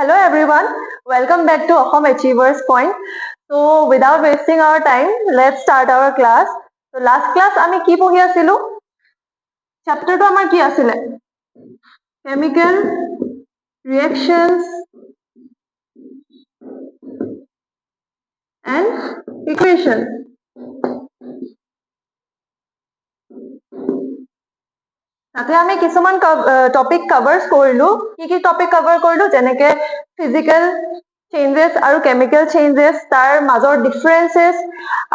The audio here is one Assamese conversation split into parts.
Hello everyone, welcome back to Ahom Achievers Point. So without wasting our time, let's start our class. So last class আমি কি পঢ়ি আছিলো? চ্যাপ্টাৰটো আমাৰ কি আছিলে? Chemical reactions and equation. তাতে আমি কিছুমান টপিক কভাৰ্স কৰিলো। কি টপিক কভাৰ কৰিলো? যেনেকে ফিজিকেল চেঞ্জেছ আৰু কেমিকেল চেঞ্জেছ, তাৰ মাজৰ ডিফাৰেন্সেছ,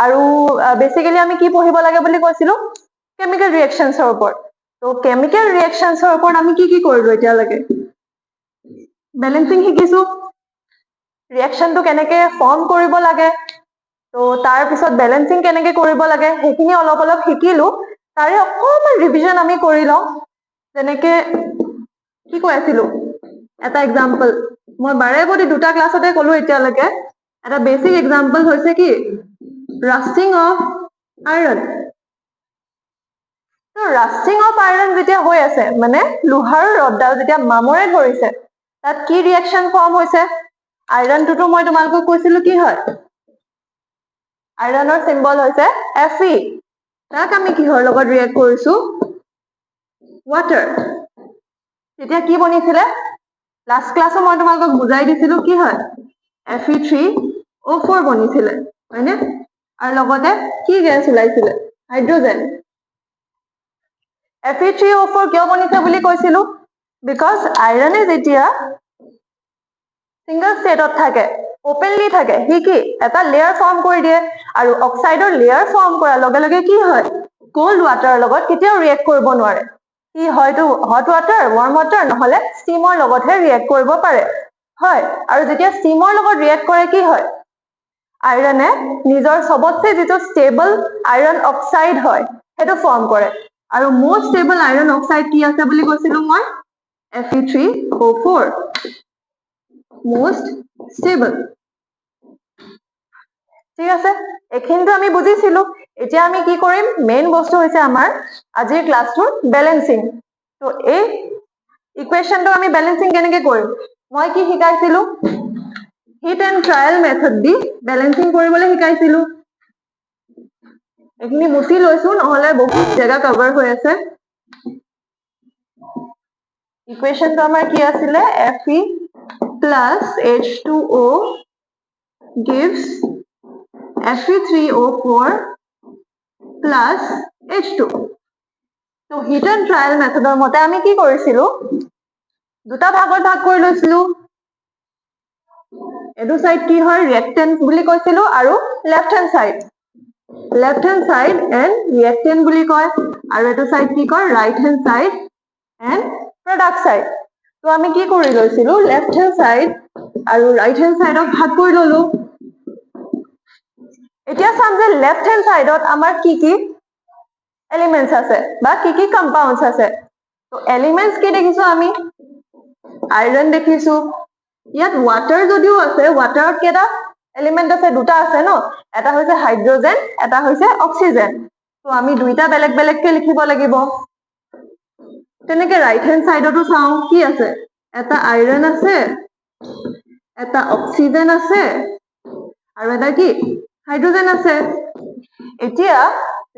আৰু বেসিক্যালি আমি কি পঢ়িব লাগে বুলি কৈছিলো? কেমিকেল ৰিয়েকশনছৰ ওপৰত। তো কেমিকেল ৰিয়েকশনছৰ ওপৰত আমি কি কৰিলো এতিয়ালৈকে? বেলেন্সিং শিকিছো, ৰিয়েকশনটো কেনেকে ফৰ্ম কৰিব লাগে, তো তাৰ পিছত বেলেন্সিং কেনেকে কৰিব লাগে সেইখিনি অলপ শিকিলো। তাৰে অকমান ৰিভিজন আমি কৰি লওঁ। যেনেকে কি কৈ আছিলো, এটা এক্সাম্পল মই বাৰে প্ৰতি দুটা ক্লাছতে ক'লো এতিয়ালৈকে। এটা বেসিক এক্সাম্পল হৈছে কি? ৰাষ্টিং অফ আইৰণ। তো ৰাষ্টিং অফ আইৰণ যেতিয়া হৈ আছে, মানে লোহাৰ ৰডডাল যেতিয়া মামৰে ধৰিছে, তাত কি ৰিয়েকশন ফৰ্ম হৈছে? আইৰণটোতো মই তোমালোকক কৈছিলো কি হয়? আইৰণৰ চিম্বল হৈছে Fe। তাক আমি কিহৰ লগত ৰিয়েক্ট কৰিছো? ৱাটাৰ। তেতিয়া কি বনিছিলে? লাষ্ট ক্লাছত মই তোমালোকক বুজাই দিছিলো কি হয়? Fe3O4 বনিছিলে, হয়নে? আৰু লগতে কি গেছ ওলাইছিলে? হাইড্ৰোজেন। Fe3O4 কিয় বনিছে বুলি কৈছিলো? বিকজ আইৰণে যেতিয়া সিংগল ষ্টেটত থাকে, ওপেনলি থাকে, সি কি এটা লেয়াৰ ফৰ্ম কৰি দিয়ে, আৰু অক্সাইডৰ লেয়াৰ ফৰ্ম কৰাৰ লগে লগে কি হয়? কোল্ড ৱাটাৰৰ লগত কেতিয়াও ৰিয়েক্ট কৰিব নোৱাৰে। সি হয়তো হট ৱাটাৰ, ৱাৰ্ম ৱাটাৰ, নহলে ষ্টিমৰ লগতহে ৰিয়েক্ট কৰিব পাৰে, হয়? আৰু যেতিয়া ষ্টিমৰ লগত ৰিয়েক্ট কৰে কি হয়? আইৰণে নিজৰ সবতছে যিটো ষ্টেবল আইৰণ অক্সাইড হয় সেইটো ফৰ্ম কৰে। আৰু মোষ্ট ষ্টেবল আইৰণ অক্সাইড কি আছে বুলি কৈছিলো মই? Fe3O4, most stable. ঠিক আছে, এইখিনিতো আমি বুজিছিলো। এতিয়া আমি কি কৰিম? মেইন বস্তু হৈছে আমাৰ আজিৰ ক্লাছটোৰ বেলেন্সিং। তো এই ইকুৱেশনটো আমি বেলেন্সিং কেনেকে কৰিম? মই কি শিকাইছিলো? Hit and trial method the balancing কৰিবলৈ শিকাইছিলো। এইখিনি মুছি লৈছো, নহলে বহুত জেগা কভাৰ হৈ আছে। ইকুৱেশনটো আমাৰ কি আছিলে? Fe plus H2O gives Fe3O4 plus H2। তো হিট এণ্ড ট্ৰায়েল মেথডৰ মতে আমি কি কৰিছিলো? দুটা ভাগত ভাগ কৰি লৈছিলো। এইটো সাইড কি হয়? ৰিয়েক্টেন্ট বুলি কৈছিলো, আৰু লেফ্ট হেণ্ড সাইড এণ্ড ৰিয়েক্টেন্ট বুলি কয়, আৰু এইটো সাইড কি কয়? Right hand side and product side. তো আমি কি কৰি লৈছিলো? লেফ্ট হেণ্ড সাইড আৰু ৰাইট হেণ্ড সাইডক ভাগ কৰি ললো। এতিয়া চাম যে লেফ্ট হেণ্ড সাইডত আমাৰ কি এলিমেন্টস আছে বা কি কম্পাউণ্ডস আছে। তো এলিমেন্টস কি দেখিছো আমি? আইৰণ দেখিছো। ইয়াত ৱাটাৰ যদিও আছে, ৱাটাৰত কেইটা এলিমেন্ট আছে? দুটা আছে ন? এটা হৈছে হাইড্ৰোজেন, এটা হৈছে অক্সিজেন। তো আমি দুইটা বেলেগ বেলেগকে লিখিব লাগিব। তেনেকে ৰাইট হেণ্ড সাইডতো চাও কি আছে? এটা আইৰণ আছে, এটা অক্সিজেন আছে, আৰু এটা কি হাইড্ৰোজেন আছে। এতিয়া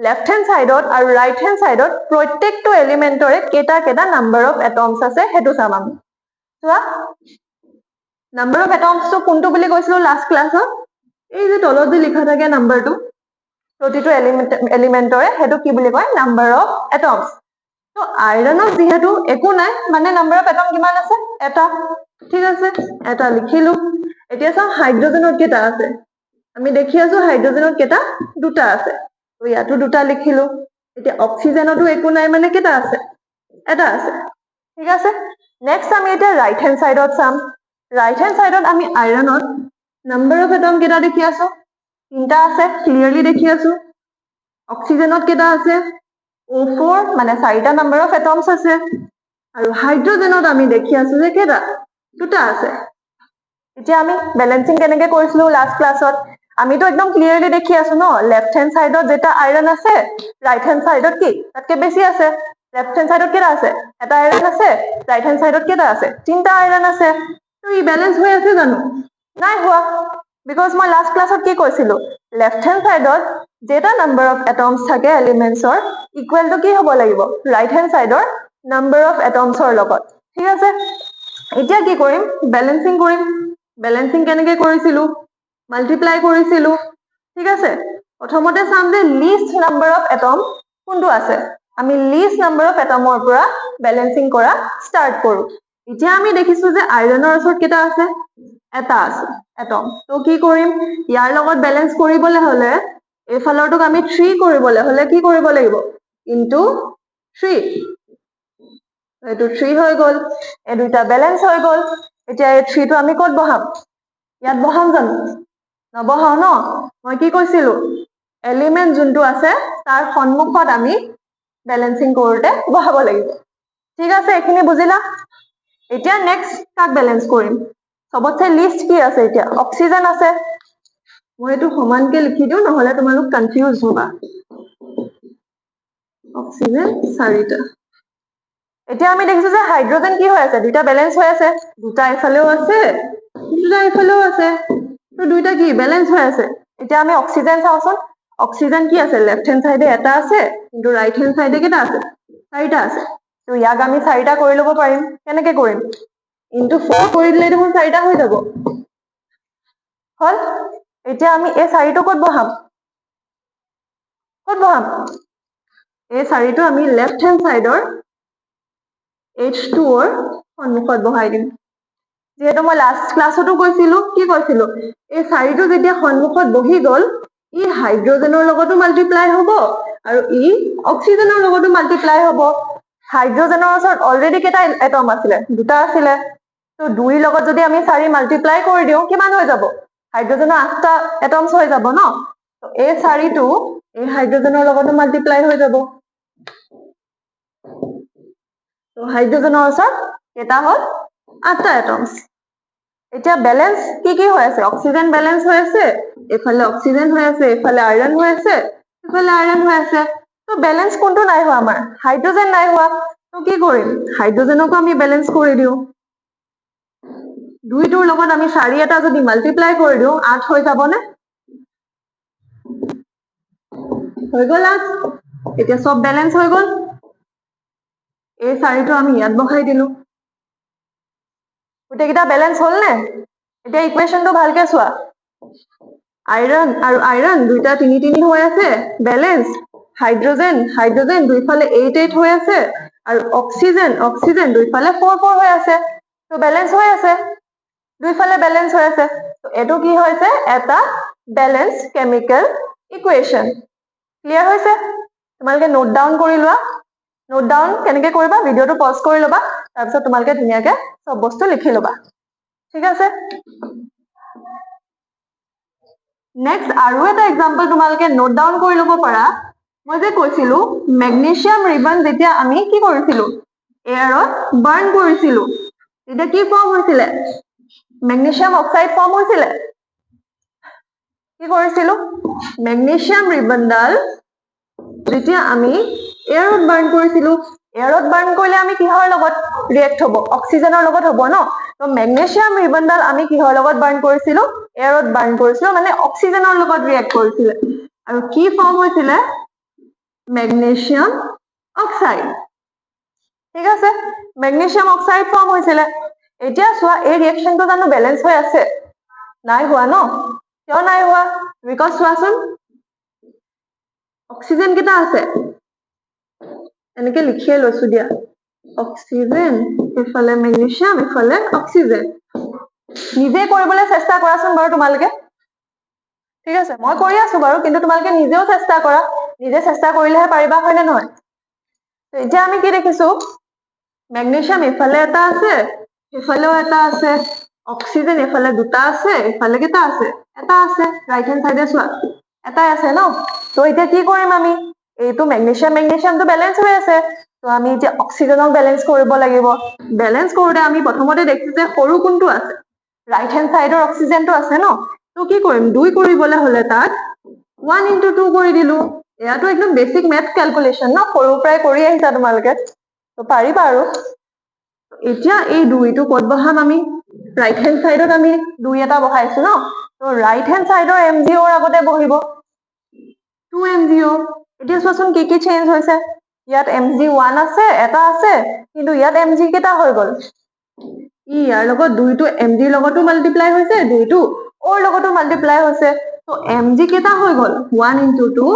লেফ্ট হেণ্ড সাইডত আৰু ৰাইট হেণ্ড সাইডত প্ৰত্যেকটো এলিমেন্টৰে কেইটা নাম্বাৰ অফ এটমছ আছে সেইটো চাম আমি। চোৱা, নাম্বাৰ অফ এটমছটো কোনটো বুলি কৈছিলো লাষ্ট ক্লাছত? এই যে তলত যে লিখা থাকে নাম্বাৰটো, প্ৰতিটো এলিমেন্টৰে, সেইটো কি বুলি কয়? Number of atoms. তো আইৰণত যিহেতু একো নাই, মানে নাম্বাৰ অফ এটম কিমান আছে? এটা। ঠিক আছে, এটা লিখিলো। এতিয়া চাও হাইড্ৰোজেনত কেইটা আছে? আমি দেখি আছো হাইড্ৰোজেনত কেইটা? দুটা আছে। তো ইয়াতো দুটা লিখিলো। এতিয়া অক্সিজেনতো একো নাই, মানে কেইটা আছে? এটা আছে। ঠিক আছে, নেক্সট আমি এতিয়া ৰাইট হেণ্ড সাইডত চাম। ৰাইট হেণ্ড সাইডত আমি আইৰণত নাম্বাৰ অফ এটম কেইটা দেখি আছো? তিনটা আছে, ক্লিয়াৰলি দেখি আছো। অক্সিজেনত কেইটা আছে? O4, মানে চাৰিটা নাম্বাৰ অফ এটমছ আছে। আৰু হাইড্ৰোজেনত আমি দেখি আছো যে কেইটা? দুটা আছে। এতিয়া আমি বেলেন্সিং কেনেকে কৰিছিলো লাষ্ট ক্লাছত? আমিতো একদম ক্লিয়াৰলি দেখি আছো ন, লেফ্ট হেণ্ড সাইডত যেটা আইৰণ আছে, ৰাইট হেণ্ড সাইডত কি তাতকে বেছি আছে? লেফ্ট হেণ্ড সাইডত কেইটা আছে? এটা আইৰণ আছে, ৰাইট হেণ্ড সাইডত কেইটা আছে? তিনটা আইৰণ আছে। তো তো ই ব্যালেন্স হৈ আছে জানো নাই হোৱা বিকজ মই লাষ্ট ক্লাছত কি কৈছিলো লেফট হেণ্ড সাইডত যেটা নাম্বাৰ অফ এটমছ থাকে এলিমেন্টছৰ ইকুৱেল টু কি হ'ব লাগিব ৰাইট হেণ্ড সাইডৰ নাম্বাৰ অফ এটমছৰ লগত ঠিক আছে এতিয়া কি কৰিম বেলেন্সিং কৰিম বেলেন্সিং কেনেকৈ কৰিছিলো মাল্টিপ্লাই কৰিছিলো ঠিক আছে প্ৰথমতে চাম যে লিষ্ট নাম্বাৰ অফ এটম কোনটো আছে আমি লিষ্ট নাম্বাৰ অফ এটমৰ পৰা বেলেন্সিং কৰা ষ্টাৰ্ট কৰো এতিয়া আমি দেখিছো যে আইৰণৰ ওচৰত কেইটা আছে এটা আছে এটম তো কি কৰিম ইয়াৰ লগত বেলেন্স কৰিবলৈ হলে এইফালৰটোক আমি 3 কৰিবলৈ হলে কি কৰিব লাগিব ইনটু 3 এইটো 3 হৈ গল এই দুইটা বেলেন্স হৈ গল এতিয়া এই 3 টো আমি ক'ত বহাম ইয়াত বহাম জানো নবহাও ন মই কি কৈছিলো এলিমেন্ট যোনটো আছে তাৰ সন্মুখত আমি বেলেন্সিং কৰোতে বহাব লাগিব ঠিক আছে এইখিনি বুজিলা এতিয়া নেক্সট কাক বেলেন্স কৰিম সবতছে লিষ্ট কি আছে এতিয়া অক্সিজেন আছে মই এইটো সমানকে লিখি দিও নহলে তোমালোক কনফিউজ হবা অক্সিজেন 4টা এতিয়া আমি দেখিছো যে হাইড্ৰোজেন কি হৈ আছে দুইটা বেলেন্স হৈ আছে দুটা ইফালেও আছে দুটা ইফালেও আছে তো দুইটা কি বেলেন্স হৈ আছে এতিয়া আমি অক্সিজেন চাওচোন অক্সিজেন কি আছে লেফট হেণ্ড সাইডে এটা আছে কিন্তু ৰাইট হেণ্ড সাইডে কেইটা আছে 4টা আছে তো ইয়াক আমি 4টা কৰি ল'ব পাৰিম কেনেকৈ কৰিম ইনটু 4 কৰি দিলে দেখোন 4টা হৈ যাব হল এতিয়া আমি এই 4টো ক'ত বহাম এই 4টো আমি লেফট হেণ্ড সাইডৰ H2 ৰ সন্মুখত বহাই দিম যেহেতু মই লাষ্ট ক্লাছতো কৈছিলো কি কৈছিলো এই 4টো যেতিয়া সন্মুখত বহি গল ই হাইড্ৰোজেনৰ লগতো মাল্টিপ্লাই হ'ব আৰু ই অক্সিজেনৰ লগতো মাল্টিপ্লাই হ'ব হাইড্ৰোজেনৰ ওচৰত অলৰেডি কেইটা এটম আছিলে দুটা আছিলে তো 2 ৰ লগত যদি আমি 4 মাল্টিপ্লাই কৰি দিও কিমান হৈ যাব হাইড্ৰোজেনৰ 8টা এটমছ হৈ যাব ন তো এই 4টো এই হাইড্ৰোজেনৰ লগতো মাল্টিপ্লাই হৈ যাব তো হাইড্ৰোজেনৰ ওচৰত কেইটা হল 8টা এটমছ এতিয়া বেলেন্স কি হৈ আছে অক্সিজেন বেলেন্স হৈ আছে এফালে অক্সিজেন হৈ আছে এফালে আইৰন হৈ আছে এফালে আইৰন হৈ আছে তো বেলেন্স কোনটো নাই হোৱা আমাৰ হাইড্ৰোজেন নাই হোৱা তো কি কৰিম হাইড্ৰোজেনকো আমি বেলেন্স কৰি দিও দুইটোৰ লগত আমি 4 এটা যদি মাল্টিপ্লাই কৰি দিও 8 হৈ যাব নে হৈ গল 8 এতিয়া সব বেলেন্স হৈ গল এই 4টো আমি ইয়াত বহাই দিলো গোটেইকেইটা বেলেন্স হল নে এতিয়া ইকুৱেশ্যনটো ভালকে চোৱা আইৰন আৰু আইৰন দুইটা 3 3 হৈ আছে বেলেন্স হাইড্ৰোজেন হাইড্ৰোজেন দুইফালে 8 8 হৈ আছে আৰু অক্সিজেন অক্সিজেন দুইফালে 4 4 হৈ আছে তো বেলেন্স হৈ আছে দুইফালে বেলেন্স হৈ আছে তো এটো কি হৈছে এটা বেলেন্স কেমিক্যাল ইকুৱেশ্যন ক্লিয়াৰ হৈছে তোমালোকে নোট ডাউন কৰি লোৱা নোট ডাউন কেনেকৈ কৰিবা ভিডিওটো পজ কৰি ল'বা তাৰপিছত তোমালোকে ধুনীয়াকে সব বস্তু লিখি ল'বা ঠিক আছে নেক্সট আৰু এটা এক্সাম্পল তোমালোকে নোট ডাউন কৰি ল'ব পাৰা মই যে কৈছিলো মেগনেছিয়াম ৰিবন যেতিয়া আমি কি কৰিছিলো এয়াৰত বাৰ্ন কৰিছিলো তেতিয়া কি ফৰ্ম হৈছিলে মেগনেছিয়াম অক্সাইড ফৰ্ম হৈছিলে কি কৰিছিলো মেগনেছিয়াম ৰিবনডাল যেতিয়া আমি এয়াৰত বাৰ্ন কৰিছিলো এয়াৰত বাৰ্ন কৰিলে আমি কিহৰ লগত ৰিয়েক্ট হ'ব অক্সিজেনৰ লগত হ'ব ন তো মেগনেছিয়াম ৰিবনডাল আমি কিহৰ লগত বাৰ্ন কৰিছিলো এয়াৰত বাৰ্ন কৰিছিলো মানে অক্সিজেনৰ লগত ৰিয়েক্ট কৰিছিলে আৰু কি ফৰ্ম হৈছিলে মেগনেছিয়াম অক্সাইড ঠিক আছে মেগনেছিয়াম অক্সাইড ফৰ্ম হৈছিলে এতিয়া চোৱা এই ৰিয়েকচনটো জানো বেলেন্স হৈ আছে নাই হোৱা ন কিয় নাই হোৱা বিকজ চোৱাচোন অক্সিজেন কেইটা আছে এনেকে লিখিয়ে লৈছো দিয়া অক্সিজেন এফালে মেগনেছিয়াম এফালে অক্সিজেন নিজে কৰিবলৈ চেষ্টা কৰাচোন বাৰু তোমালোকে ঠিক আছে মই কৰি আছো বাৰু কিন্তু তোমালোকে নিজেও চেষ্টা কৰা নিজে চেষ্টা কৰিলেহে পাৰিবা হয় নে নহয় এতিয়া আমি কি দেখিছো মেগনেছিয়াম এফালে এটা আছে এফালেও এটা আছে অক্সিজেন এফালে দুটা আছে এফালে কেইটা আছে এটা আছে ৰাইট হেণ্ড সাইডে চোৱা এটাই আছে ন তো এতিয়া কি কৰিম আমি এইটো মেগনেছিয়াম মেগনেছিয়ামটো বেলেন্স হৈ আছে তো আমি এতিয়া অক্সিজেনক বেলেন্স কৰিব লাগিব বেলেন্স কৰোতে আমি প্ৰথমতে দেখিছো যে সৰু কোনটো আছে ৰাইট হেণ্ড সাইডৰ অক্সিজেনটো আছে ন তো কি কৰিম 2 কৰিবলৈ হলে তাক 1 into 2 কৰি দিলো এয়াটো একদম বেসিক ম্যাথ ক্যালকুলেশন ন সৰুৰ পৰাই কৰি আহিছা তোমালোকে তো পাৰিবা আৰু এতিয়া এই 2টো কত বহাম আমি ৰাইট হেণ্ড সাইডত আমি 2 এটা বহাইছো ন তো ৰাইট হেণ্ড সাইডৰ MGO ৰ আগতে বহিব 2 MGO এতিয়া চোৱাচোন কি চেঞ্জ হৈছে ইয়াত MG1 আছে এটা আছে কিন্তু ইয়াত MG কেটা হৈ গল ইয়াৰ লগত 2টো MG লগতো মাল্টিপ্লাই হৈছে 2টো ওৰ লগতো মাল্টিপ্লাই হৈছে তো MG কেটা হৈ গল 1 into 2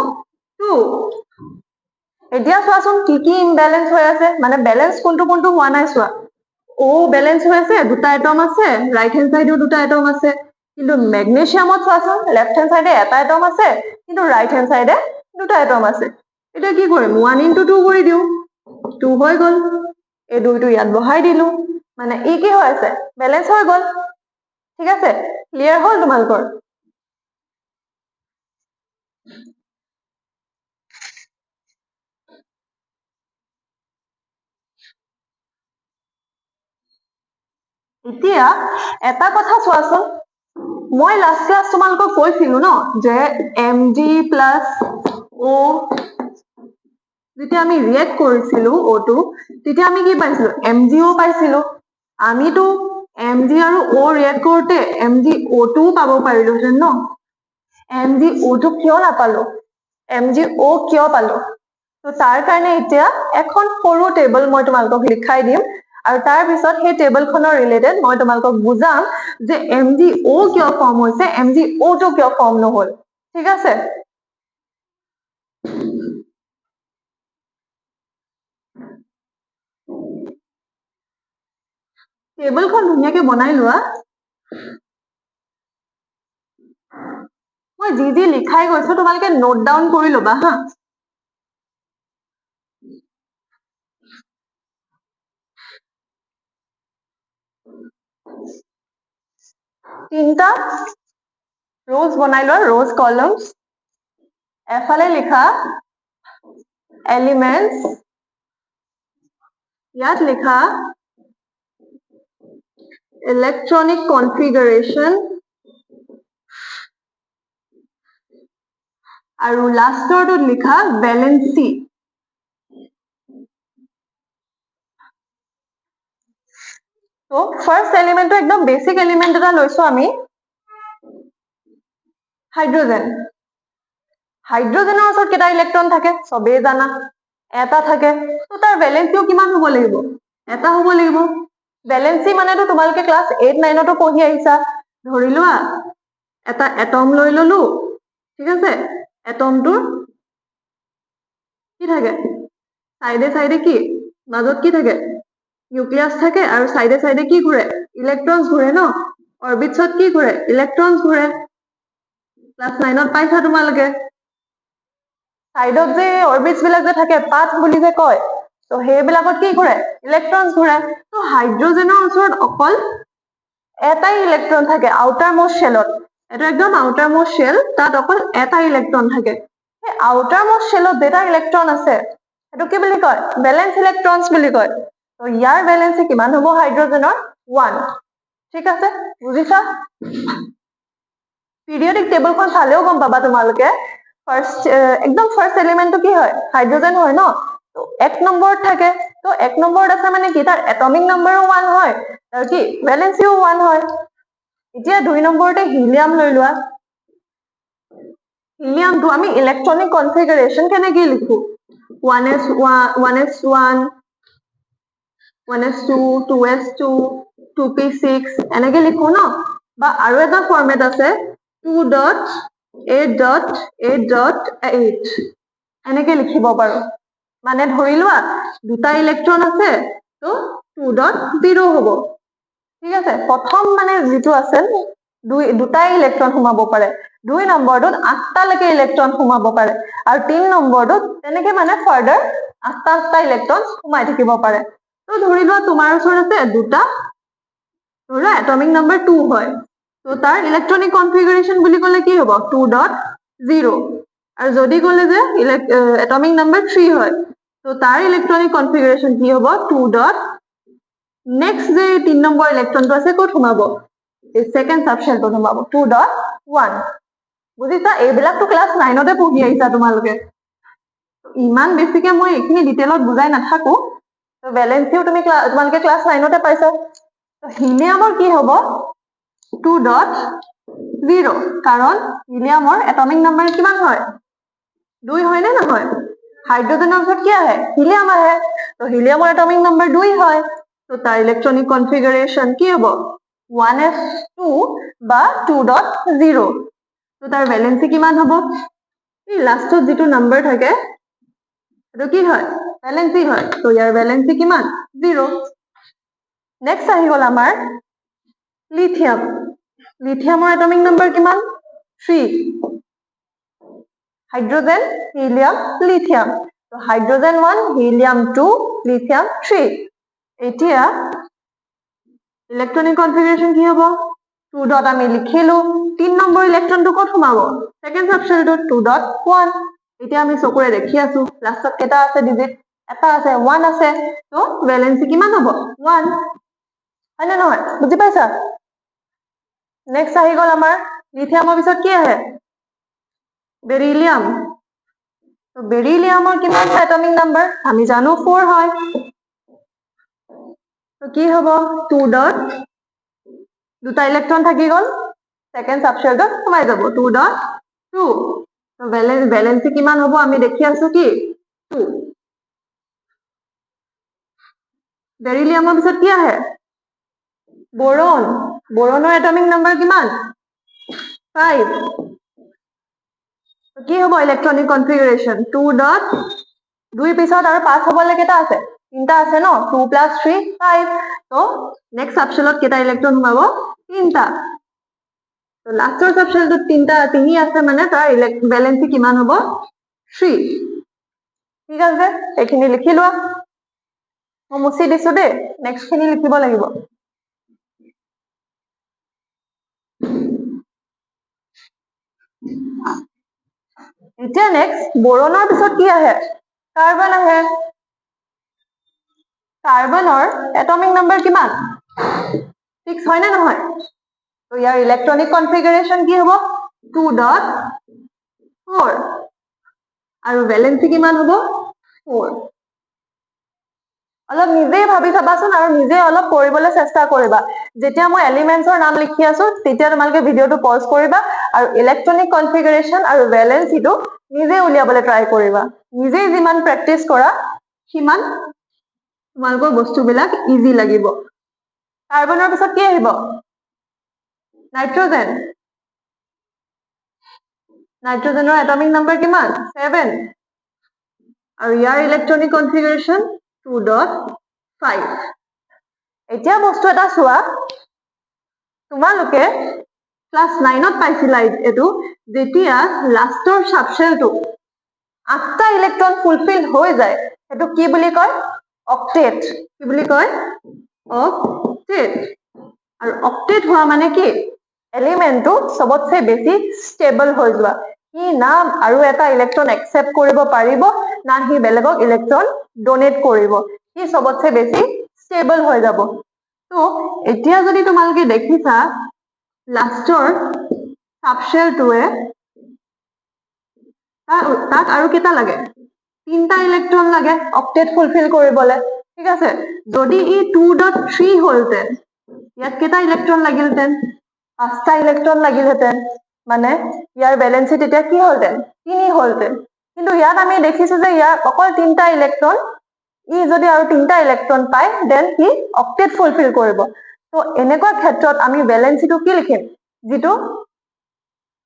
2 এতিয়া চোৱাচোন কি ইমবেলেন্স হৈ আছে মানে বেলেন্স কোনটো কোনটো হোৱা নাই চোৱা ও বেলেন্স হৈ আছে দুটা এটম আছে ৰাইট হেণ্ড সাইডেও দুটা এটম আছে কিন্তু ম্যাগনেসিয়ামত চোৱাচোন লেফট হেণ্ড সাইডে এটা এটম আছে কিন্তু ৰাইট হেণ্ড সাইডে দুটা এটম আছে এটা কি কৰিম 1 into 2 কৰি দিও 2 হৈ গল এই 2টো ইয়াত বহাই দিলো মানে ই কি হৈ আছে বেলেন্স হৈ গল ঠিক আছে ক্লিয়াৰ হল তোমালোকৰ এতিয়া এটা কথা চোৱাচোন মই লাষ্ট ক্লাস তোমালোকক কৈছিলো ন যে Mg + O যেতিয়া আমি ৰিয়েক্ট কৰিছিলো O2 তেতিয়া আমি কি পাইছিলো MgO পাইছিলো আমিতো Mg আৰু O ৰিয়েক্ট কৰোতে MgO2 পাব পাৰিলোহেঁতেন ন MgO2 কিয় নাপালো MgO কিয় পালো তো তাৰ কাৰণে এতিয়া এখন সৰু টেবল মই তোমালোকক লিখাই দিম আৰু তাৰ পিছত সেই টেবলখনৰ ৰিলেটেড মই তোমালোকক বুজাম যে MgO কিয় ফৰ্ম হৈছে MgO2 কিয় ফৰ্ম নহল ঠিক আছে টেবলখন ধুনীয়াকে বনাই লোৱা মই যি লিখাই গৈছো তোমালোকে নোট ডাউন কৰি ল'বা হা তিনটা rows বনাই লোৱা rows columns এফালে লিখা elements ইয়াত লিখা electronic configuration আৰু লাষ্টৰটোত লিখা valency তো ফাৰ্স্ট এলিমেন্টটো একদম বেসিক এলিমেন্ট এটা লৈছো আমি হাইড্ৰোজেন হাইড্ৰোজেনৰ ওচৰত কেটা ইলেক্ট্ৰন থাকে সবে জানা এটা থাকে তো তাৰ ভ্যালেন্সিও কিমান হ'ব লাগিব এটা হ'ব লাগিব ভ্যালেন্সি মানেতো তোমালোকে ক্লাস 8 9 তো পঢ়ি আহিছা ধৰি লোৱা এটা এটম লৈ ললো ঠিক আছে এটমটোৰ কি থাকে সাইডে সাইডে কি মাজত কি থাকে নিউক্লিয়াস থাকে আৰু সাইডে সাইডে কি ঘুৰে ইলেক্ট্ৰনস ঘুৰে ন অৰবিটছত কি ঘুৰে ইলেক্ট্ৰনস ঘুৰে ক্লাস 9 ত পাইছা তোমালোকে সাইডত যে অৰবিটস বিলাক যে থাকে পাথ বুলি যে কয় তো হেবিলাকত কি ঘুৰে ইলেক্ট্ৰনস ঘুৰে তো হাইড্ৰোজেনৰ ওচৰত অকল এটাই ইলেক্ট্ৰন থাকে আউটাৰ মোস্ট শেলত এটা একদম আউটাৰ মোস্ট শেল তাত অকল এটা ইলেক্ট্ৰন থাকে এই আউটাৰ মোস্ট শেলত যেটা ইলেক্ট্ৰন আছে এটো কি বুলি কয় ভ্যালেন্স ইলেক্ট্ৰনস বুলি কয় তো ইয়াৰ ভ্যালেন্সি কিমান হ'ব হাইড্ৰোজেনৰ 1 ঠিক আছে বুজিছা পিৰিয়ডিক টেবলখন চালেও গম পাবা তোমালোকে ফাৰ্স্ট একদম ফাৰ্স্ট এলিমেন্টটো কি হয় হাইড্ৰোজেন হয় ন তো 1 নম্বৰত থাকে তো 1 নম্বৰত আছে মানে কি তাৰ এটমিক নম্বৰো 1 হয় তাৰ কি ভ্যালেন্সিও 1 হয় এতিয়া 2 নম্বৰতে হিলিয়াম লৈ লোৱা হিলিয়ামটো আমি ইলেক্ট্ৰনিক কনফিগাৰেশন কেনেকৈ লিখো 1s1 1s2 2s2 2p6 এনেকৈ লিখো ন বা আৰু এটা ফৰমেট আছে 2.8.8.8 এনেকৈ লিখিব পাৰো মানে ধৰি লোৱা দুটা ইলেক্ট্ৰন আছে তো 2.0 হ'ব ঠিক আছে প্ৰথম মানে যেটো আছে দুটাই ইলেক্ট্ৰন সোমাব পাৰে 2 নম্বৰটোত 8টা লৈকে ইলেক্ট্ৰন সোমাব পাৰে আৰু 3 নম্বৰটোত তেনেকে মানে ফাৰ্দাৰ 8টা ইলেক্ট্ৰন সোমাই থাকিব পাৰে তো ধৰি লোৱা তোমাৰ ওচৰত আছে দুটা ধৰা এটমিক নম্বৰ 2 হয় তো তাৰ ইলেক্ট্ৰনিক কনফিগাৰেশন বুলি ক'লে কি হ'ব 2.0 আৰু যদি ক'লে যে এটমিক নম্বৰ 3 হয় তো তাৰ ইলেক্ট্ৰনিক কনফিগাৰেশন কি হ'ব 2. নেক্সট যে 3 নম্বৰ ইলেক্ট্ৰনটো আছে ক'ত সোমাব এই সেকেন্ড সাবশেলটো সোমাব 2.1 বুজিছা এইবিলাকটো ক্লাস 9 তে পঢ়ি আহিছা তোমালোকে ইমান বেছিকে মই এইখিনি ডিটেইলত বুজাই নাথাকো তো ভ্যালেন্সিও তোমালোকে ক্লাস 9তে পাইছা। তো হিলিয়ামৰ কি হ'ব 2.0 কাৰণ হিলিয়ামৰ এটমিক নাম্বাৰ কিমান হয় 2 হয় নে নহয় হাইড্ৰোজেনৰ পিছত কি আহে হিলিয়াম আহে তো হিলিয়ামৰ এটমিক নাম্বাৰ 2 হয় তো তাৰ ইলেক্ট্ৰনিক কনফিগাৰেশন কি হ'ব 1s2 বা 2.0 তো তাৰ ভ্যালেন্সি কিমান হ'ব এই লাষ্টত যেটো নাম্বাৰ থাকে এটো কি হয় ভ্যালেন্সি হয় তো ইয়াৰ ভ্যালেন্সি কিমান 0 নেক্সট আহি গল আমাৰ লিথিয়াম লিথিয়ামৰ এটমিক নাম্বাৰ কিমান 3 হাইড্ৰোজেন হিলিয়াম লিথিয়াম তো হাইড্ৰোজেন 1 হিলিয়াম 2 লিথিয়াম 3 এতিয়া ইলেক্ট্ৰনিক কনফিগাৰেশন কি হ'ব 2 ডট আমি লিখিলো 3 নম্বৰ ইলেক্ট্ৰনটো ক'ত সোমাব সেকেন্ড সাবশেলটো 2.1 এতিয়া আমি চকুৰে দেখি আছো লাষ্টত কেটা আছে ডিজিট এটা আছে 1 আছে তো ভ্যালেন্সি কিমান হ'ব 1 হয় না নহয় বুজি পাইছা নেক্সট আহি গল আমাৰ লিথিয়ামৰ পিছত কি আহে বেৰিলিয়াম তো বেৰিলিয়ামৰ কিমান এটমিক নাম্বাৰ আমি জানো 4 হয় তো কি হ'ব 2 ডট দুটা ইলেক্ট্ৰন থাকি গল সেকেন্ড সাবশেলটো সোমাই যাব 2.2 তো ভ্যালেন্সি কিমান হ'ব আমি দেখি আছো কি 2 বেৰিলিয়ামৰ পিছত কি আহে বোৰন বোৰনৰ এটমিক নাম্বাৰ কিমান 5 তো কি হ'ব ইলেক্ট্ৰনিক কনফিগাৰেশন 2.2 পিছত আৰু 5 হ'বলে কেটা আছে তিনটা আছে ন 2 + 3 5 তো নেক্সট সাবশেলত কেটা ইলেক্ট্ৰন সোমাব তিনটা তো লাষ্টৰ সাবশেলটো তিনটা তিনি আছে মানে তাৰ ভ্যালেন্সি কিমান হ'ব 3 ঠিক আছে এইখিনি লিখি লোৱা মই মুছি দিছো দে নেক্সট খিনি লিখিব লাগিব এতিয়া নেক্সট বোৰনৰ পিছত কি আহে কাৰ্বন আহে কাৰ্বনৰ এটমিক নাম্বাৰ কিমান 6 হয় না নহয় তো ইয়াৰ ইলেক্ট্ৰনিক কনফিগাৰেশন কি হ'ব 2.4 আৰু ভ্যালেন্সি কিমান হ'ব 4 অলপ নিজে ভাবি চাবাচোন আৰু নিজে অলপ কৰিবলৈ চেষ্টা কৰিবা যেতিয়া মই এলিমেন্টছৰ নাম লিখি আছো তেতিয়া তোমালোকে ভিডিওটো পজ কৰিবা আৰু ইলেক্ট্ৰনিক কনফিগাৰেশন আৰু ভ্যালেন্সিটো নিজে উলিয়াবলৈ ট্ৰাই কৰিবা নিজে যিমান প্ৰেক্টিস কৰা সিমান তোমালোকৰ বস্তুবিলাক ইজি লাগিব কাৰ্বনৰ পিছত কি আহিব নাইট্ৰজেন নাইট্ৰজেনৰ এটমিক নাম্বাৰ কিমান 7 আৰু ইয়াৰ ইলেক্ট্ৰনিক কনফিগাৰেশন 2.5 এতিয়া বস্তু এটা চোৱা তোমালোকে ক্লাস 9ত পাইছিলা এটো যেতিয়া লাষ্টৰ সাবশেলটো 8টা ইলেক্ট্ৰন ফুলফিল হৈ যায় এটো কি বুলি কয় অক্টেট কি বুলি কয় অক্টেট আৰু অক্টেট হোৱা মানে কি এলিমেন্টটো সবতছে বেছি ষ্টেবল হৈ যোৱা কি নাম আৰু এটা ইলেক্ট্ৰন একসেপ্ট কৰিব পাৰিব না হি বেলেগক ইলেক্ট্ৰন ডোনেট কৰিব কি সবতছে বেছি ষ্টেবল হৈ যাব তো এতিয়া যদি তোমালোকে দেখিছা লাষ্টৰ সাবশেলটোৱে তাক আৰু কেটা লাগে তিনটা ইলেক্ট্ৰন লাগে অক্টেট ফুলফিল কৰিবলে ঠিক আছে যদি ই 2.3 হলতেন ইয়াত কেটা ইলেক্ট্ৰন লাগিলতেন 5টা ইলেক্ট্ৰন লাগিলহেতেন মানে ইয়াৰ ভ্যালেন্সি তেতিয়া কি হলতেন 3 হলতেন কিন্তু ইয়াত আমি দেখিছো যে ইয়াৰ অকল তিনটা ইলেক্ট্ৰন ই যদি আৰু তিনটা ইলেক্ট্ৰন পায় দেন কি অক্টেট ফুলফিল কৰিব তো এনেকুৱা ক্ষেত্ৰত আমি ভ্যালেন্সিটো কি লিখিম যেটো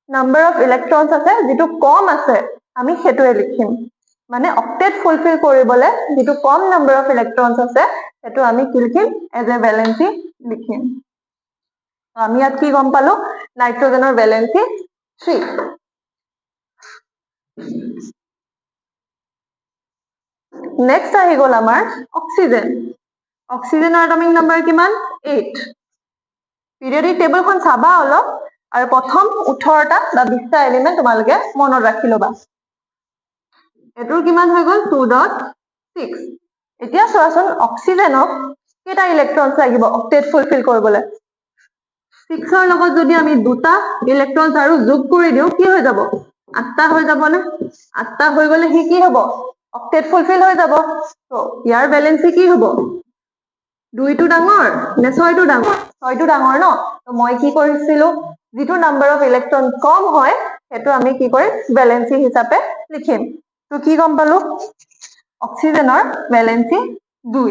নাম্বাৰ অফ ইলেক্ট্ৰনছ আছে যেটো কম আছে আমি সেটোৱে লিখিম মানে অক্টেট ফুলফিল কৰিবলে যেটো কম নাম্বাৰ অফ ইলেক্ট্ৰনছ আছে সেটো আমি কি লিখিম এজ এ ভ্যালেন্সি লিখিম আমি ইয়াত কি গম পালো নাইট্ৰজেনৰ ভ্যালেন্সি 3 নেক্সট আহি গল আমাৰ অক্সিজেন অক্সিজেনৰ এটমিক নাম্বাৰ কিমান 8 পিৰিয়ডিক টেবলখন চাবা অলপ আৰু প্ৰথম 18টা বা 20টা এলিমেন্ট তোমালোকে মনত ৰাখি লবা এটোৰ কিমান হৈ গল 2.6 এতিয়া চোৱাচোন অক্সিজেনক কেটা ইলেক্ট্ৰনছ লাগিব অক্টেট ফুলফিল কৰিবলৈ 6ৰ লগত যদি আমি দুটা ইলেক্ট্ৰনছ আৰু যোগ কৰি দিও কি হৈ যাব 8টা হৈ যাব নে 8টা হৈ গলে হি কি হ'ব অক্টেট ফুলফিল হৈ যাব তো ইয়াৰ ভ্যালেন্সি কি হ'ব 2টো ডাঙৰ নে 6টো ডাঙৰ 6টো ডাঙৰ ন তো মই কি কৰিছিলো যিটো নাম্বাৰ অফ ইলেক্ট্ৰন কম হয় হেতু আমি কি কৰিম ভ্যালেন্সি হিচাপে লিখিম তো কি গম পালো অক্সিজেনৰ ভ্যালেন্সি 2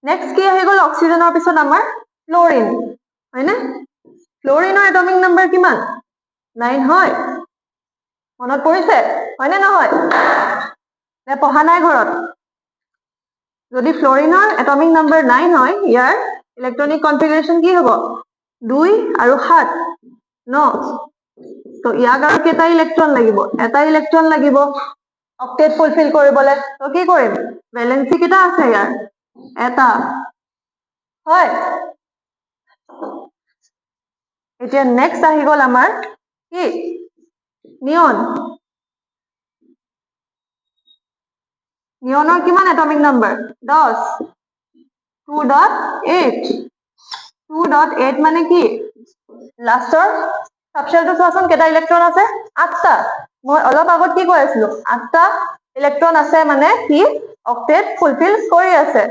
নেক্সট কি আহি গল অক্সিজেনৰ পিছত আমাৰ ফ্লোৰিন হয়নে ফ্লোৰিনৰ এটমিক নাম্বাৰ কিমান 9 হয় মনত পৰিছে হয়নে নহয় নে পঢ়া নাই ঘৰত যদি ফ্লোৰিনৰ এটমিক নাম্বাৰ 9 হয় ইয়াৰ ইলেক্ট্ৰনিক কনফিগাৰেশন কি হ'ব 2 আৰু 7 9 তো ইয়াক আৰু কেটা ইলেক্ট্ৰন লাগিব এটা ইলেক্ট্ৰন লাগিব অক্টেট ফুলফিল কৰিবলে তো কি কৰিম ভ্যালেন্সি কেটা আছে ইয়াৰ এটা হয় এতিয়া নেক্সট আহি গল আমাৰ কি নিয়ন নিয়নৰ কিমান এটমিক নাম্বাৰ 10 2.8 2.8 মানে কি লাষ্টৰ সাবশেলটো চোৱাচোন কেটা ইলেক্ট্ৰন আছে 8টা মই অলপ আগত কি কৈ আছিলো 8টা ইলেক্ট্ৰন আছে মানে কি অক্টেট ফুলফিল কৰি আছে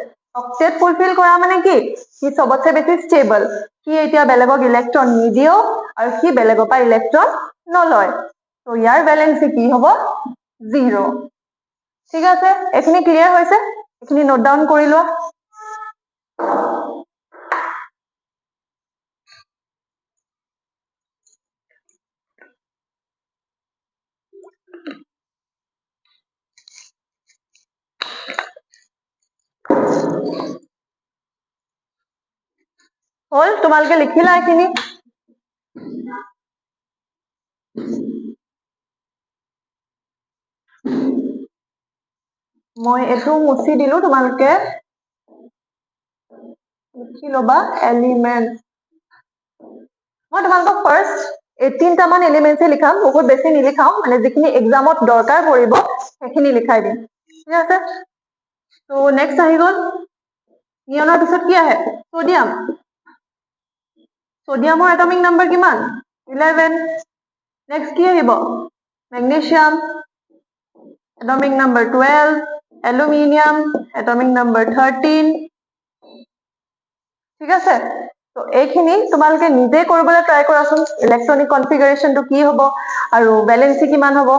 অক্টেট ফুলফিল কৰা মানে কি কি সবতছে বেছি ষ্টেবল কি এতিয়া বেলেগক ইলেক্ট্ৰন নিদিও আৰু কি বেলেগৰ পৰা ইলেক্ট্ৰন নলয় তো ইয়াৰ ভ্যালেন্সি কি হ'ব 0 ঠিক আছে এখিনি ক্লিয়াৰ হৈছে এখিনি নোট ডাউন কৰি লোৱা হল তোমালোকে লিখিলা এখিনি মই এটো মুছি দিলো তোমালোকে লিখি লবা এলিমেন্ট মই তোমালোকক ফাৰ্স্ট 18 টা মান এলিমেন্টস লিখাম বহুত বেছি নিলিখাও মানে যিখিনি এক্সামত দৰকাৰ পৰিব সেইখিনি লিখাই দিম ঠিক আছে তো নেক্সট আহি গল নিয়নৰ পিছত কি আহে সোডিয়াম সোডিয়ামৰ এটমিক নাম্বাৰ কিমান 11 নেক্সট কি আহিব magnesium atomic number 12 aluminium atomic number 13 ঠিক আছে তো এইখিনি তোমালোকে নিজে কৰিবলৈ ট্ৰাই কৰাচোন ইলেক্ট্ৰনিক কনফিগাৰেশনটো কি হ'ব আৰু ভ্যালেন্সি কিমান হ'ব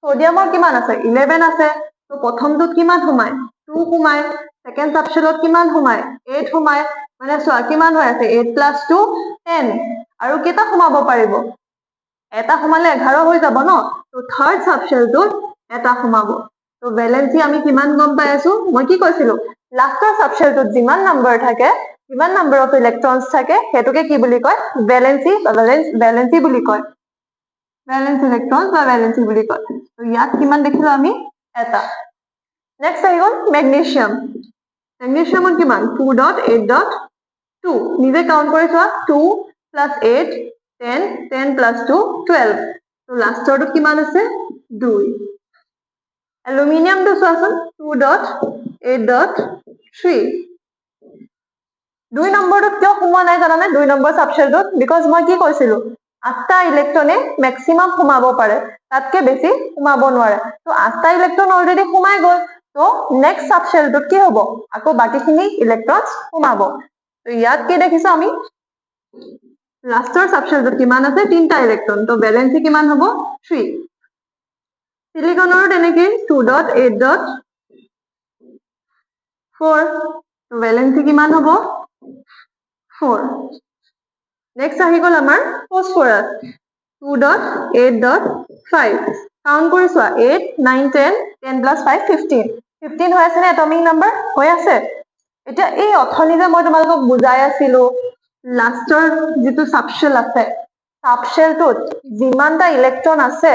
সোডিয়ামৰ কিমান আছে 11 আছে তো প্ৰথমটোত কিমান সোমায় 2 সোমায় সেকেন্ড সাবশেলত কিমান সোমায় 8 সোমায় মানে চোৱা কিমান হৈ আছে 8 + 2 10 আৰু কেটা সোমাব পাৰিব এটা সোমালে 11 হৈ যাব ন তো থাৰ্ড সাবশেলটোত এটা সোমাব তো ভ্যালেন্সি আমি কিমান গম পাই আছো মই কি কৈছিলো লাষ্টৰ সাবশেলটোত যিমান নাম্বাৰ থাকে যিমান নাম্বাৰ অফ ইলেক্ট্ৰনছ থাকে হেতুকে কি বুলি কয় ভ্যালেন্সি বা ভ্যালেন্সি বুলি কয় ভ্যালেন্স ইলেক্ট্ৰনছ বা ভ্যালেন্সি বুলি কয় তো ইয়াত কিমান দেখিলো আমি এটা নেক্সট আহি গল মেগনেসিয়াম মেগনেসিয়ামত কিমান 2.8.2 নিজে কাউন্ট কৰি চোৱা 2 + 8 10 10 + 2 12 তো লাষ্টৰটোত কিমান আছে 2 এলুমিনিয়ামটো চোৱাচোন 2.8.3 2 নম্বৰটোত কিয় সোমোৱা নাই জানানে 2 নম্বৰ সাবশেলটোত বিকজ মই কি কৈছিলো 8টা ইলেক্ট্ৰনে ম্যাক্সিমাম সোমাব পাৰে তাতকে বেছি সোমাব নোৱাৰে তো 8টা ইলেক্ট্ৰন অলৰেডি সোমাই গল তো নেক্সট সাবশেলটোত কি হ'ব আকৌ বাকিখিনি ইলেক্ট্ৰনছ সোমাব তো ইয়াত কি দেখিছো আমি লাষ্টৰ সাবশেলটোত কিমান আছে 3টা ইলেক্ট্ৰন তো ভ্যালেন্সি কিমান হ'ব 3 সিলিকনৰো তেনেকে 2.8.4 তো ভ্যালেন্সি কিমান হ'ব 4 নেক্সট আহি গল আমাৰ ফসফৰাস 2.8.5 কাউন্ট কৰি চোৱা 8 9 10 10 + 5 15 15 হৈ আছে নে এটমিক নাম্বাৰ হৈ আছে এতিয়া এই অথনি যে মই তোমালোকক বুজাই আছিলো লাষ্টৰ যেটো সাবশেল আছে সাবশেলটোত যিমানটা ইলেক্ট্ৰন আছে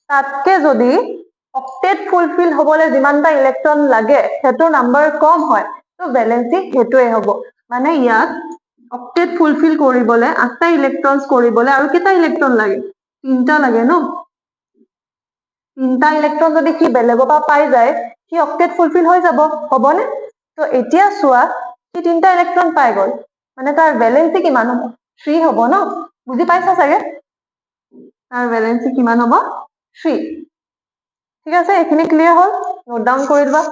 তাতকে যদি অক্টেট ফুলফিল হবলে যিমানটা ইলেক্ট্ৰন লাগে হেতু নাম্বাৰ কম হয় তো ভ্যালেন্সি হেতুৱে হ'ব মানে ইয়াত অক্টেট ফুলফিল কৰিবলৈ 8টা ইলেক্ট্ৰনছ কৰিবলৈ আৰু কেইটা ইলেক্ট্ৰন লাগে 3টা লাগে ন 3টা ইলেক্ট্ৰন যদি কি বেলেগৰ পৰা পাই যায় কি অক্টেট ফুলফিল হৈ যাব হবনে তো এতিয়া চোৱা কি 3টা ইলেক্ট্ৰন পাই গল মানে তাৰ ভ্যালেন্সি কিমান হ'ব 3 হ'ব ন বুজি পাইছা চাগে তাৰ ভ্যালেন্সি কিমান হ'ব 3 ঠিক আছে এখিনি ক্লিয়াৰ হল নোট ডাউন কৰি দিবা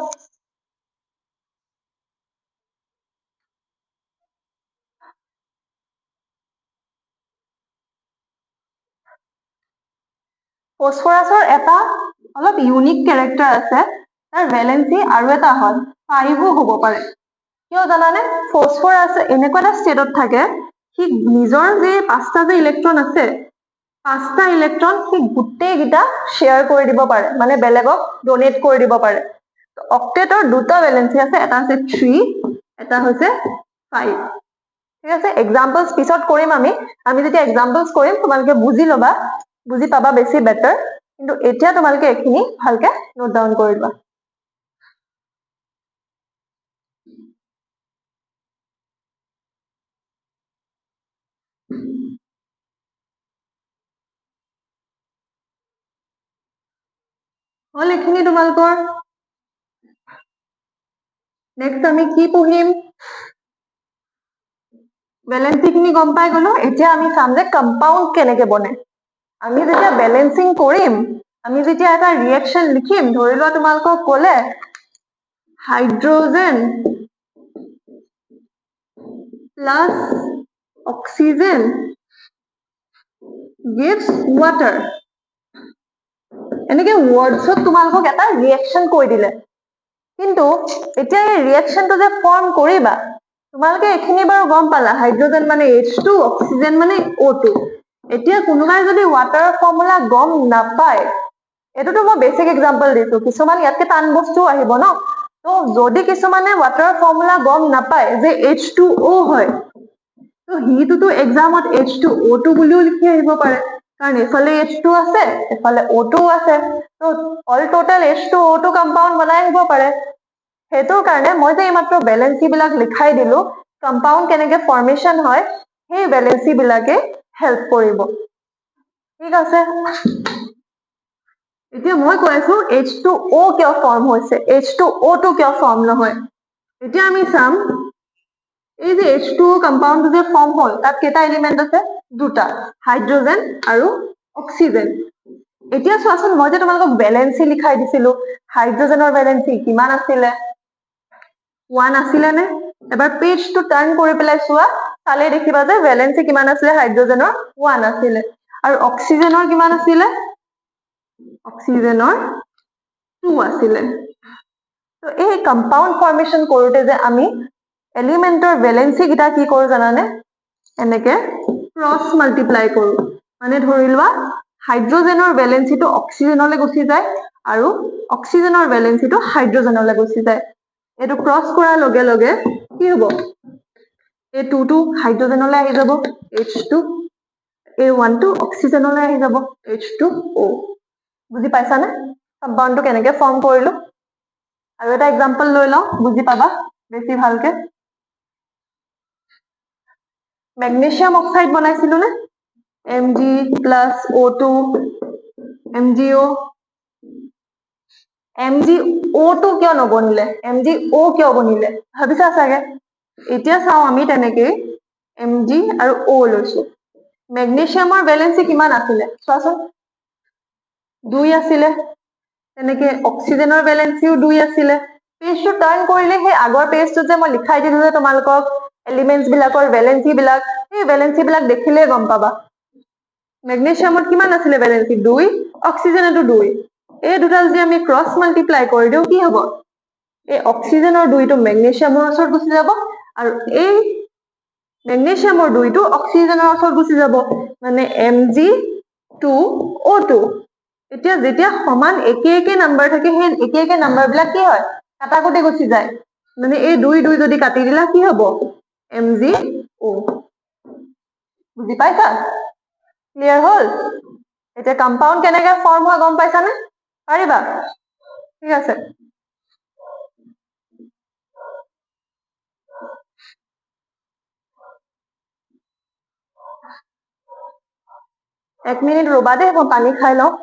ফসফৰাছৰ এটা অলপ ইউনিক ক্যাৰেক্টাৰ আছে তাৰ ভ্যালেন্সি আৰু এটা হয় 5ও হ'ব পাৰে কিয় জানানে ফসফৰাছ এনেকুৱা এটা ষ্টেটত থাকে কি নিজৰ যে 5টা যে ইলেক্ট্ৰন আছে 5টা ইলেক্ট্ৰন কি গোটেই গিটা শেয়াৰ কৰি দিব পাৰে মানে বেলেগক ডোনেট কৰি দিব পাৰে অক্টেটৰ দুটা ভ্যালেন্সি আছে এটা আছে 3 এটা হৈছে 5 ঠিক আছে এক্সাম্পলস পিছত কৰিম আমি যেতিয়া এক্সাম্পলস কৰিম তোমালোকে বুজি লবা বুজি পাবা বেছি বেটাৰ কিন্তু এতিয়া তোমালোকে এখিনি ভালকে নোট ডাউন কৰি লোৱা হল এখিনি তোমালোকৰ নেক্সট আমি কি পঢ়িম ভ্যালেন্সি খিনি গম পাই গলো এতিয়া আমি চাম যে কম্পাউন্ড কেনেকে বনে আমি যেতিয়া ব্যালেন্সিং কৰিম আমি যেতিয়া এটা ৰিঅ্যাকশন লিখিম ধৰি লোৱা তোমালোকক ক'লে hydrogen plus oxygen gives water এনেকে ওয়াৰ্ডছত তোমালোকক এটা ৰিঅ্যাকশন কৈ দিলে কিন্তু এতিয়া এই ৰিঅ্যাকশনটো যে ফৰ্ম কৰিবা তোমালোকে এখিনি বাৰু গম পালা হাইড্ৰোজেন মানে H2 অক্সিজেন মানে O2 এতিয়া কোনোবাই যদি ওয়াটাৰৰ ফৰ্মুলা গম নাপায় এটোতো মই বেসিক এক্সাম্পল দিছো কিছুমান ইয়াতকে টান বস্তু আহিব ন তো যদি কিছুমানে ওয়াটাৰৰ ফৰ্মুলা গম নাপায় যে H2O হয় তো হিটোতো এক্সামত H2O2 বুলিও লিখি আহিব পাৰে কাৰণ এফালে H2 আছে এফালে O2 আছে তো অল টোটাল H2O2 কম্পাউন্ড বনাই আহিব পাৰে হেতুৰ কাৰণে মই যে এইমাত্ৰ ভ্যালেন্সি বিলাক লিখাই দিলো কম্পাউন্ড কেনেকে ফৰ্মেশন হয় সেই ভ্যালেন্সি বিলাকে হেল্প কৰিব ঠিক আছে এতিয়া মই কৈ আছো H2O কিয় ফৰ্ম হৈছে H2O2 কিয় ফৰ্ম নহয় এতিয়া আমি চাম এই যে H2O কম্পাউন্ড যে ফৰ্ম হল তাত কেটা এলিমেন্ট আছে দুটা হাইড্ৰোজেন আৰু অক্সিজেন এতিয়া চোৱাচোন মই যে তোমালোকক ভ্যালেন্সি লিখাই দিছিলো হাইড্ৰোজেনৰ ভ্যালেন্সি কিমান আছিলে 1 আছিলে নে এবাৰ পেজটো টাৰ্ন কৰি পেলাই চোৱা চালে দেখিবা যে ভ্যালেন্সি কিমান আছিলে হাইড্ৰোজেনৰ 1 আছিলে আৰু অক্সিজেনৰ কিমান আছিলে অক্সিজেনৰ 2 আছিলে তো এই কম্পাউন্ড ফৰ্মেশন কৰোতে যে আমি এলিমেন্টৰ ভ্যালেন্সি গিটা কি কৰো জানানে এনেকে ক্ৰস মাল্টিপ্লাই কৰো মানে ধৰি লোৱা হাইড্ৰোজেনৰ ভ্যালেন্সিটো অক্সিজেনলৈ গুচি যায় আৰু অক্সিজেনৰ ভ্যালেন্সিটো হাইড্ৰোজেনলৈ গুচি যায় এটো ক্ৰস কৰাৰ লগে লগে কি হ'ব এই 2 টো হাইড্ৰোজেনলৈ আহি যাব H2 এই 1 টো অক্সিজেনলৈ আহি যাব H2O বুজি পাইছানে কম্পাউন্ডটো কেনেকে ফৰ্ম কৰিলো আৰু এটা এক্সাম্পল লৈ লও বুজি পাবা বেছি ভালকে মেগনেসিয়াম অক্সাইড বনাইছিলো নে Mg plus O2 MgO MgO2 কিয় নবনিলে MgO কিয় বনিলে ভাবিছা চাগে এতিয়া চাও আমি তেনেকে Mg আৰু O লৈছো মেগনেসিয়ামৰ ভ্যালেন্সি কিমান আছিলে চোৱাচোন 2 আছিলে তেনেকে অক্সিজেনৰ ভ্যালেন্সিও 2 আছিলে পেজটো টাৰ্ন কৰিলে হে আগৰ পেজটো যে মই লিখাই দিলো যে তোমালোকক এলিমেন্টস বিলাকৰ ভ্যালেন্সি বিলাক এই ভ্যালেন্সি বিলাক দেখিলে গম পাবা মেগনেসিয়ামত কিমান আছিলে ভ্যালেন্সি 2 অক্সিজেনতো 2 এই দুটা যদি আমি ক্ৰস মাল্টিপ্লাই কৰি দিও কি হ'ব এই অক্সিজেনৰ 2 টো মেগনেসিয়ামৰ ওচৰত গুচি যাব আৰু এই মেগনেসিয়ামৰ 2 টো অক্সিজেনৰ ওচৰত গুচি যাব মানে Mg2O2 এতিয়া যেতিয়া সমান একে একে নাম্বাৰ থাকে সেই একে একে নাম্বাৰ বিলাক কি হয় কাটাকুটি গুচি যায় মানে এই 2 2 যদি কাটি দিলা কি হ'ব MgO বুজি পাইছা ক্লিয়াৰ হল এতিয়া কম্পাউন্ড কেনেকে ফৰ্ম হয় গম পাইছানে পাৰিবা ঠিক আছে 1 মিনিট ৰবা দেই, মই পানী খাই লওঁ।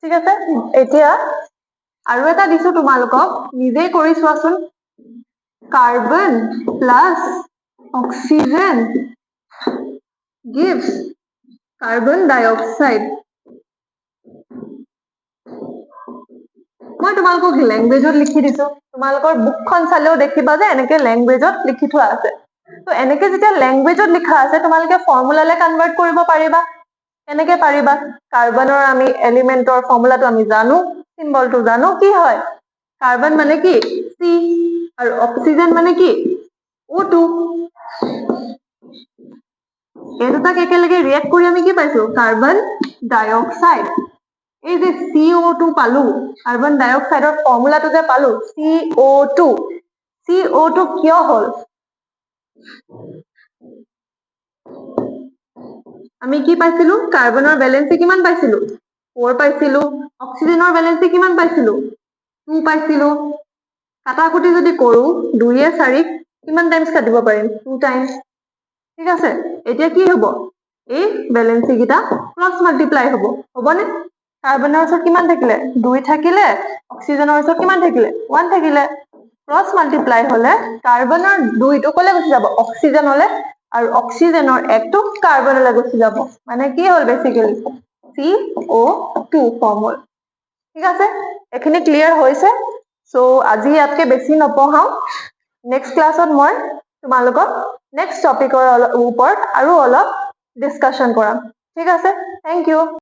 ঠিক আছে, এতিয়া আৰু এটা দিছো তোমালোকক, নিজেই কৰি চোৱাচোন। Carbon plus oxygen gives carbon dioxide. মই তোমালোকক লেংগুৱেজত লিখি দিছো, তোমালোকৰ বুকখন চালেও দেখিবা যে এনেকে লেংগুৱেজত লিখি থোৱা আছে। তো এনেকে যেতিয়া লেংগুৱেজত লিখা আছে, তোমালোকে ফৰ্মুলালে কনভাৰ্ট কৰিব পাৰিবা। কেনেকে পাৰিবা? কাৰ্বনৰ আমি এলিমেন্টৰ ফৰ্মুলাটো আমি জানো, চিম্বলটো জানো, কি হয়? কাৰ্বন মানে কি? চি, আৰু অক্সিজেন মানে কি? O2। এই দুটাক একেলগে ৰিয়েক্ট কৰি আমি কি পাইছো? Carbon dioxide. এই যে CO2 পালো, কাৰ্বন ডাইঅক্সাইডৰ ফৰ্মুলাটো যে পালো CO2, CO2 কিয় হল? আমি কি পাইছিলো? কাৰ্বনৰ ভেলেন্সি কিমান পাইছিলো? 4 পাইছিলো। অক্সিজেনৰ ভেলেন্সি কিমান পাইছিলো? 2 পাইছিলো। কাটাকুটি যদি কৰো 2 এ 4 কিমান টাইমছ কাটিব পাৰিম? 2 টাইমছ। ঠিক আছে, এতিয়া কি হব? এই ভেলেন্সি গিটা ক্ৰছ মাল্টিপ্লাই হব, হবনে? কাৰ্বনৰ ওচৰত কিমান থাকিলে? 2 থাকিলে, অক্সিজেনৰ ওচৰত কিমান থাকিলে? 1 থাকিলে। ক্ৰছ মাল্টিপ্লাই হলে কাৰ্বনৰ 2টো কলে গুচি যাব? অক্সিজেনলে, আৰু অক্সিজেনৰ 1টো কাৰ্বনলৈ গুচি যাব। মানে কি হল বেসিক্যালি? CO2 ফৰ্ম হল। ঠিক আছে, এখিনি ক্লিয়াৰ হৈছে? সো আজি ইয়াতকে বেছি নপঢ়াও, নেক্সট ক্লাছত মই তোমালোকক নেক্সট টপিকৰ ওপৰত আৰু অলপ ডিসকাশন কৰাম। ঠিক আছে, থেংক ইউ।